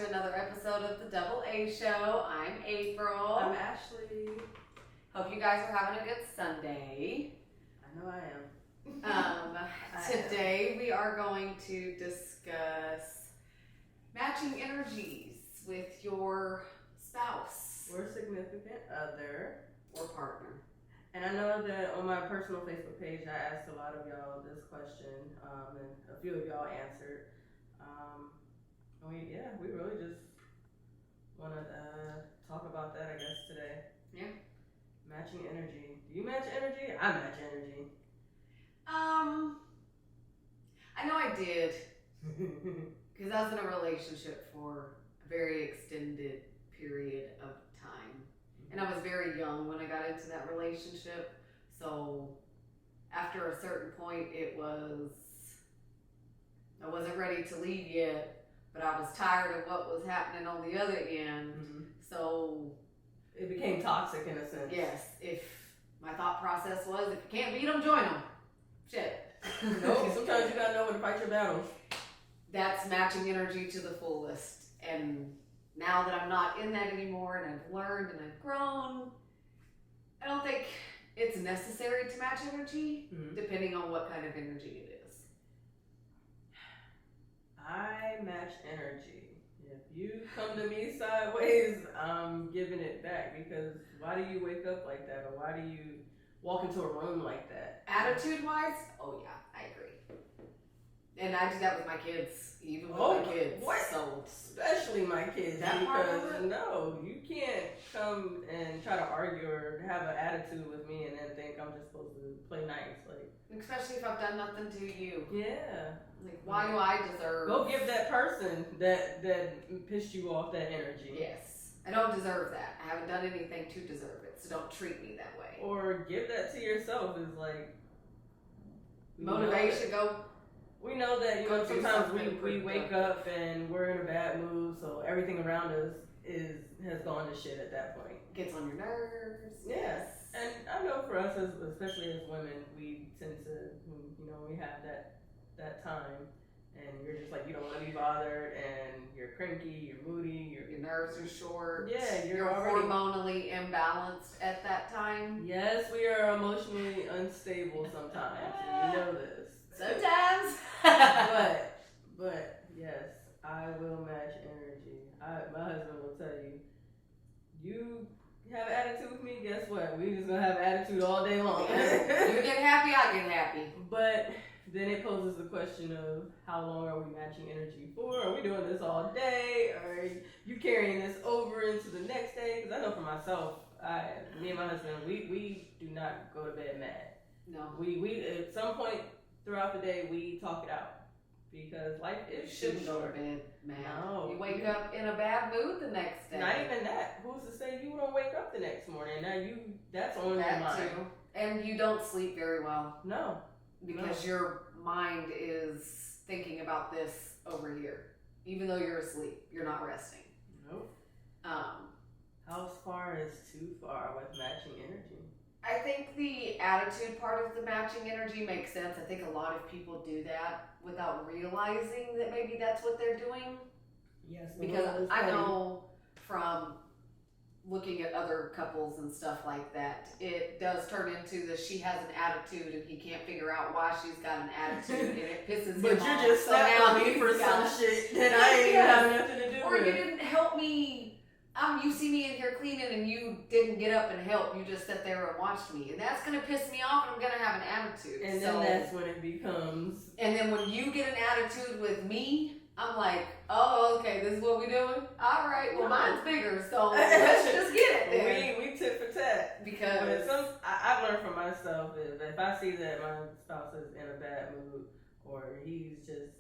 to another episode of the Double A Show. I'm April. I'm Ashley. Hope you guys are having a good Sunday. I know I am. Today we are going to discuss matching energies with your spouse Or significant other. or partner. And I know that on my personal Facebook page, I asked a lot of y'all this question, and a few of y'all answered. We really just want to talk about that, I guess, today. Yeah. Matching energy. Do you match energy? I match energy. I know I did, because I was in a relationship for a very extended period of time. And I was very young when I got into that relationship. So after a certain point, I wasn't ready to leave yet, but I was tired of what was happening on the other end. Mm-hmm. So It became toxic in a sense. yes, if my thought process was, if you can't beat them, join them. Shit. No, sometimes you gotta know when to fight your battles. That's matching energy to the fullest. And now that I'm not in that anymore and I've learned and I've grown, I don't think it's necessary to match energy, depending on what kind of energy it is. I match energy. If you come to me sideways, I'm giving it back, because why do you wake up like that, or why do you walk into a room like that? Attitude-wise, oh yeah, I agree. And I do that with my kids, even with my kids. What? So Especially my kids, that part of because it? no, you can't come and try to argue or have an attitude with me and then think I'm just supposed to play nice. Like, especially if I've done nothing to you. yeah. Like, why do I deserve? Go give that person that pissed you off that energy. Yes. I don't deserve that. I haven't done anything to deserve it, so don't treat me that way. Or give that to yourself. Is like Motivation, We know that, Go do sometimes something we wake up and we're in a bad mood, so everything around us has gone to shit at that point. gets on your nerves. Yes. And I know for us, especially as women, we tend to, we have that time, and you're just like, you don't want to be bothered, and you're cranky, you're moody, Your nerves are short. Yeah, you're already hormonally imbalanced at that time. Yes, we are emotionally unstable sometimes, and you know this. Sometimes. But yes, I will match energy. My husband will tell you, you have attitude with me, guess what? We just gonna have attitude all day long. You get happy, I get happy. But then it poses the question of, how long are we matching energy for? Are we doing this all day? Are you carrying this over into the next day? Because I know for myself, me and my husband, we do not go to bed mad. No. We at some point throughout the day, we talk it out, because life is Shouldn't go to short. bed, man. No. You wake up in a bad mood the next day. Not even that. Who's to say you don't wake up the next morning? Now that's on your That mind. too. And you don't sleep very well. No. Because your mind is thinking about this over here. Even though you're asleep, you're not resting. Nope. How far is too far with matching energy? I think the attitude part of the matching energy makes sense. I think a lot of people do that without realizing that maybe that's what they're doing. Yes. Because I know from looking at other couples and stuff like that, it does turn into the she has an attitude and he can't figure out why she's got an attitude, and it pisses him But off. you're just slapping me for some shit that I ain't even have nothing to do or with. you didn't help me. You see me in here cleaning and you didn't get up and help. You just sat there and watched me, and that's gonna piss me off, and I'm gonna have an attitude. And then that's when it becomes. And then when you get an attitude with me, I'm like, oh, okay, this is what we doing? All right, well, mine's bigger, so let's just get it there. We tit for tat. Because I've learned from myself, if I see that my spouse is in a bad mood, or he's just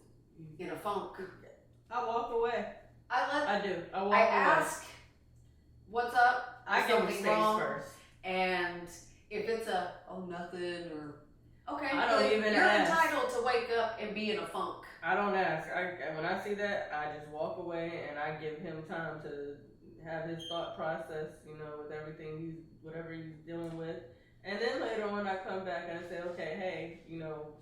in a funk, I walk away. I do. I walk away. ask, what's up? I give him space wrong? first. And if it's a, oh, nothing, or, okay, I don't even you're ask. entitled to wake up and be in a funk. I don't ask. When I see that, I just walk away, and I give him time to have his thought process, with everything whatever he's dealing with. And then later on, I come back and I say, okay, hey,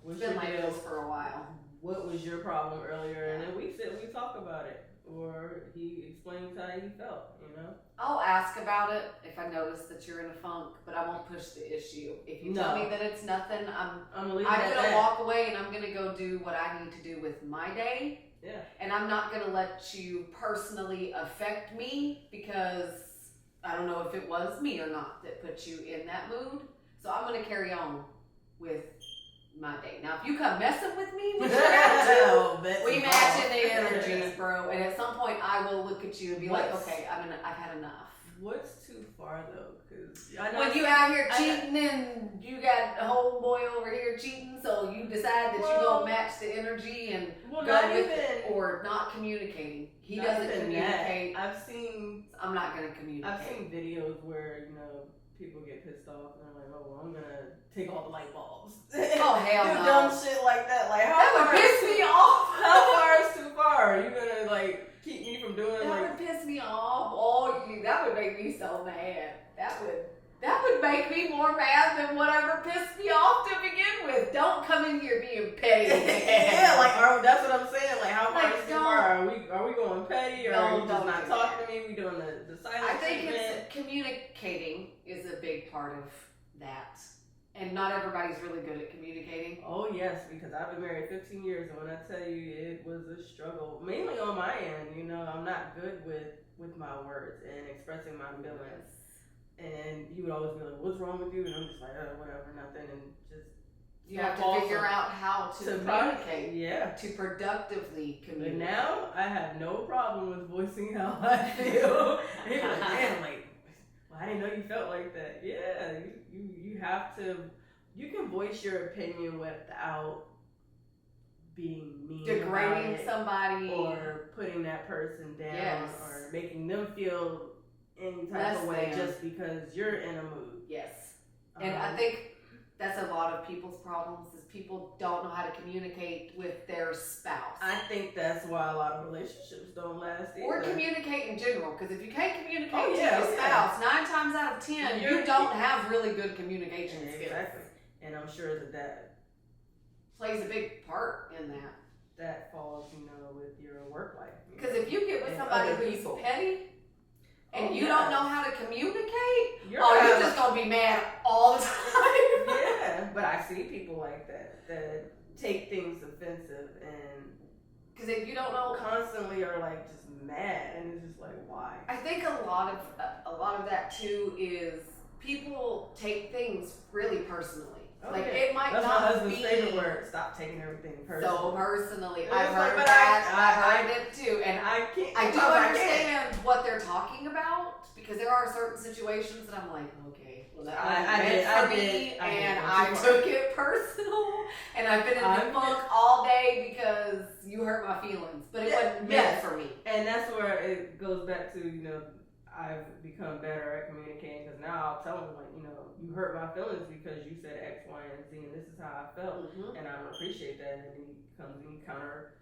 what's It's been your like deal? this for a while. What was your problem earlier? And then we sit and we talk about it. or he explains how he felt, you know? I'll ask about it if I notice that you're in a funk, but I won't push the issue. If you tell me that it's nothing, I'm gonna walk away and I'm gonna go do what I need to do with my day. Yeah. And I'm not gonna let you personally affect me because I don't know if it was me or not that put you in that mood. So I'm gonna carry on with my day. Now, if you come messing with me, we match in the energies, bro. And at some point, I will look at you and be like, okay, I've had enough. What's too far though? Because when you out here cheating and you got a homeboy over here cheating, so you decide that you're gonna match the energy and go with it, or not communicating. He doesn't communicate. I'm not gonna communicate. I've seen videos where people get pissed off and they're like, oh, well, I'm gonna take all the light bulbs. Oh, hell no. Do dumb shit like that. Like, that would piss me off. How far is too far? Are you gonna keep me from doing that would piss me off. Oh, that would make me so mad. That would make me more mad than whatever pissed me off to begin with. Don't come in here being petty. Yeah, that's what I'm saying. Like, how far is too far? Are we going petty, or are you just not talking to me? We doing the silent I think treatment? it's communicating is a big part of that. And not everybody's really good at communicating. Oh, yes, because I've been married 15 years, and when I tell you it was a struggle, mainly on my end, I'm not good with my words and expressing my feelings. And you would always be like, what's wrong with you? And I'm just like, oh, whatever, nothing. And just. You have to figure out how to communicate. Yeah. To productively communicate. But now I have no problem with voicing how I feel. And you're like, man, well, I didn't know you felt like that. Yeah, you have to. You can voice your opinion without being mean, degrading somebody, or putting that person down, or making them feel any type of way just because you're in a mood. Yes, and I think that's a lot of people's problems is people don't know how to communicate with their spouse. I think that's why a lot of relationships don't last either. Or communicate in general, because if you can't communicate to your spouse, 9 times out of 10, you don't have really good communication skills. Exactly. And I'm sure that plays a big part in that. That falls, with your work life. Because if you get with somebody who's petty, and you don't know how to communicate, you're just going to be mad all the time. Yeah, but I see people like that take things offensive, and because if you don't know, constantly are just mad, and it's just like, why? I think a lot of that too is people take things really personally. It might That's not my husband's be favorite word. Stop taking everything personally. So personally, I've heard that. I've heard it too, and I can't. I do understand what they're talking about, because there are certain situations that I'm like, okay, well that was meant for me, and I took it personal, and I've been in the funk all day because you hurt my feelings, but it wasn't meant for me. And that's where it goes back to I've become better at communicating, because now I'll tell him you hurt my feelings because you said X, Y, and Z, and this is how I felt, and I don't appreciate that. And he comes and he counteracts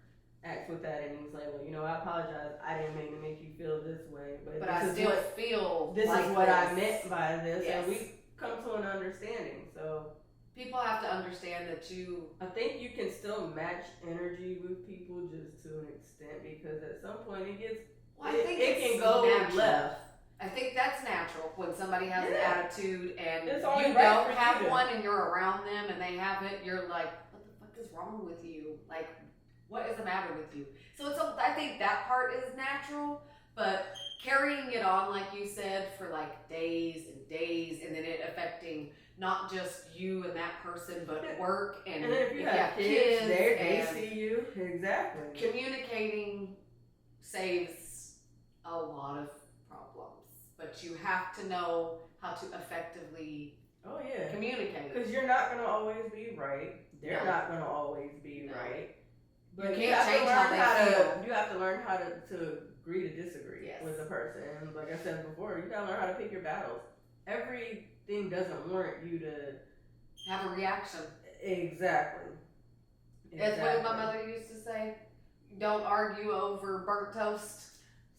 with that, and he's like, well, I apologize. I didn't mean to make you feel this way, but I still feel this like is what I meant by this, yes. and we come to an understanding. So people have to understand that I think you can still match energy with people just to an extent, because at some point it gets. Well, I think it can go left. I think that's natural when somebody has an attitude and you don't have one and you're around them and they have it. You're like, what the fuck is wrong with you? Like, what is the matter with you? So I think that part is natural, but carrying it on, like you said, for days and days, and then it affecting not just you and that person, but work and then if you have kids they see you. Exactly. Communicating saves a lot of problems, but you have to know how to effectively communicate. Because you're not going to always be right. They're not going to always be right. But you can't change how they feel. You have to learn how to agree to disagree with a person. And like I said before, you got to learn how to pick your battles. Everything doesn't warrant you to have a reaction. Exactly. That's what my mother used to say. Don't argue over burnt toast.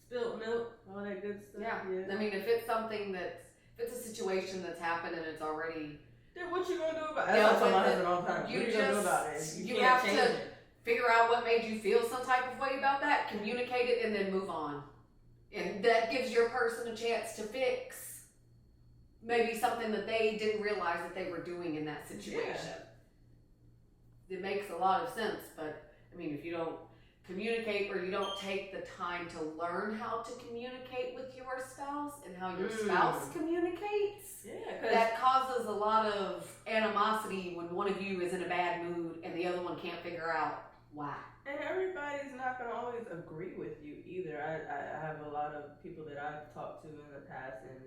Spilled milk, all that good stuff. Yeah. I mean, if it's something if it's a situation that's happened and it's already. Then what you gonna do about it? That's what my husband all the time. What you gonna do about it? You can't change it. figure out what made you feel some type of way about that, communicate it, and then move on. And that gives your person a chance to fix maybe something that they didn't realize that they were doing in that situation. It makes a lot of sense, but I mean, if you don't communicate or you don't take the time to learn how to communicate with your spouse and how your spouse communicates, that causes a lot of animosity when one of you is in a bad mood and the other one can't figure out why. And everybody's not going to always agree with you either. I have a lot of people that I've talked to in the past and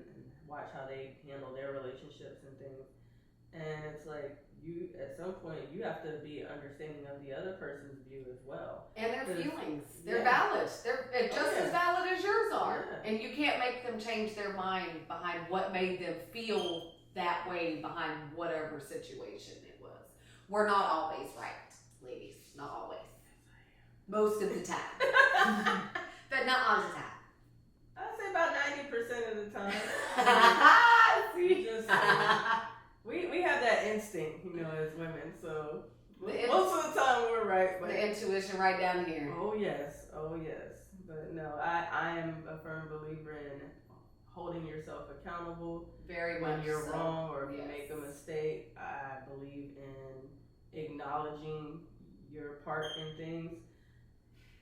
watch how they handle their relationships and things. And it's like, you, at some point, you have to be understanding of the other person's view as well. And their feelings. They're valid. They're just as valid as yours are. Yeah. And you can't make them change their mind behind what made them feel that way behind whatever situation it was. We're not always right, ladies. Not always. Most of the time. But not all the time. I'd say about 90% of the time. We have that instinct, you know, as women, so most of the time we're right. But the intuition right down here. Oh yes. But no, I am a firm believer in holding yourself accountable. Very when much you're so. wrong or if you make a mistake. I believe in acknowledging your part in things.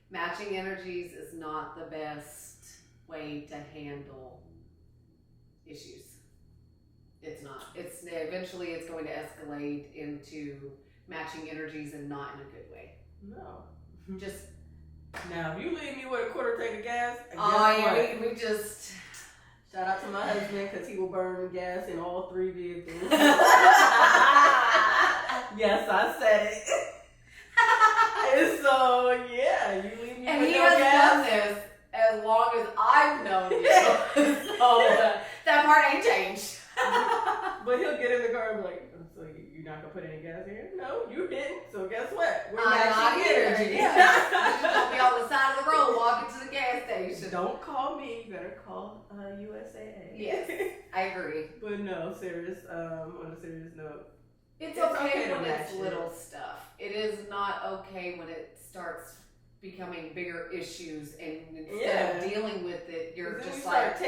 Matching energies is not the best way to handle issues. It's not. Eventually it's going to escalate into matching energies and not in a good way. No. Just now, if you leave me with a quarter tank of gas, we just shout out to my husband because he will burn gas in all 3 vehicles. Yes, I said it. And so yeah, you leave me and with he no has gas. done this as long as I've known you. So that part ain't changed. But he'll get in the car and be like, so you're not going to put any gas in here? No, you didn't. So guess what? We're matching energy. Yeah. You should be on the side of the road walking to the gas station. Don't call me. You better call USAA. Yes, I agree. But no, serious. On a serious note. It's okay when it's little stuff. It is not okay when it starts becoming bigger issues and instead of dealing with it, you're just like,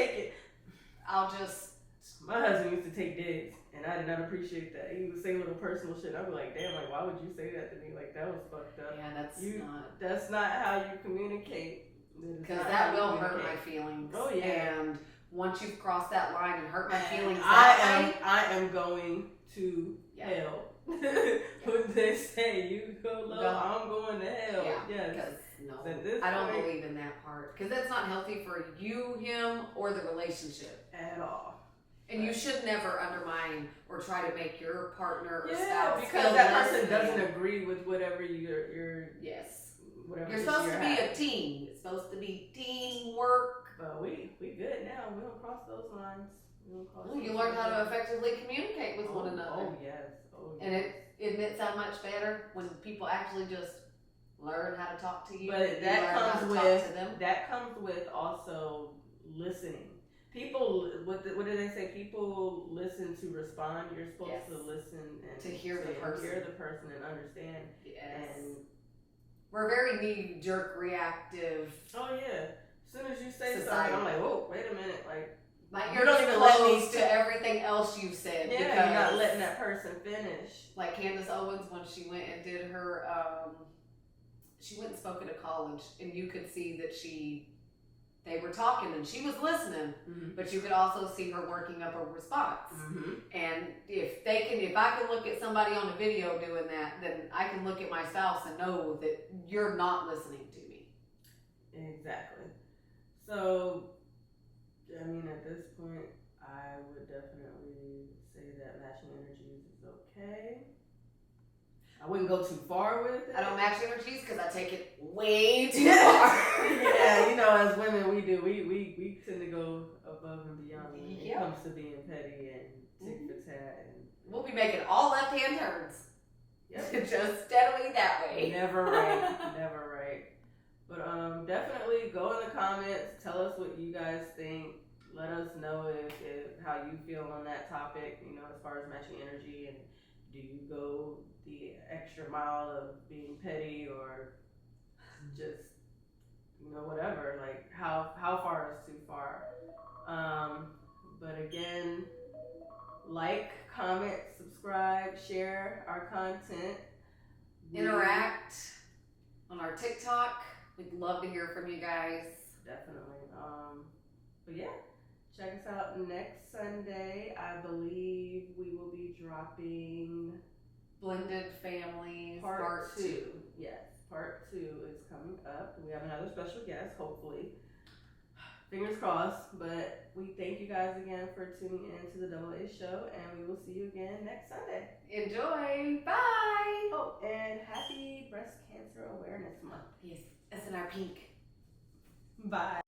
My husband used to take digs, and I did not appreciate that. He would say little personal shit. I'd be like, damn, like, why would you say that to me? Like, that was fucked up. Yeah, that's not how you communicate. Because that will hurt my feelings. Oh, yeah. And once you've crossed that line and hurt my feelings I am going to hell. What they say, you go low, I'm going to hell. Yeah, because I don't believe in that part. Because that's not healthy for you, him, or the relationship. At all. And you should never undermine or try to make your partner or spouse because that person doesn't agree with whatever you're whatever you're supposed to be a team. It's supposed to be teamwork. But we good now. We don't cross those lines. You learn how to effectively communicate with one another. Oh yes. And isn't it so much better when people actually just learn how to talk to you? But that comes with also listening. People, what do they say? People listen to respond. You're supposed to listen and to hear the person and understand. Yes. And we're very knee-jerk reactive. Oh yeah. As soon as you say something, I'm like, whoa, wait a minute, like you're not even close to everything else you've said. Yeah, because, you're not letting that person finish. Like Candace Owens when she went and did her, she went and spoke at a college, and you could see that they were talking and she was listening, but you could also see her working up a response. And if I can look at somebody on a video doing that, then I can look at my spouse and know that you're not listening to me. Exactly. So, I mean, at this point, I would definitely say that matching energies is okay. I wouldn't go too far with it. I don't match energies because I take it way too far. Yeah, you know, as women, we do. We tend to go above and beyond when it comes to being petty and tit for tat. We'll be making all left-hand turns. Yep. Just steadily that way. Never right. Never right. But definitely go in the comments. Tell us what you guys think. Let us know if how you feel on that topic, you know, as far as matching energy and Do you go the extra mile of being petty or just, whatever? Like, how far is too far? But again, like, comment, subscribe, share our content. Interact on our TikTok. We'd love to hear from you guys. Definitely. But yeah, check us out next Sunday. I believe we will be dropping Blended Families part 2. Yes, part 2 is coming up. We have another special guest, hopefully. Fingers crossed. But we thank you guys again for tuning in to the Double A Show, and we will see you again next Sunday. Enjoy. Bye. Oh, and happy Breast Cancer Awareness Month. Yes, S&R Pink. Bye.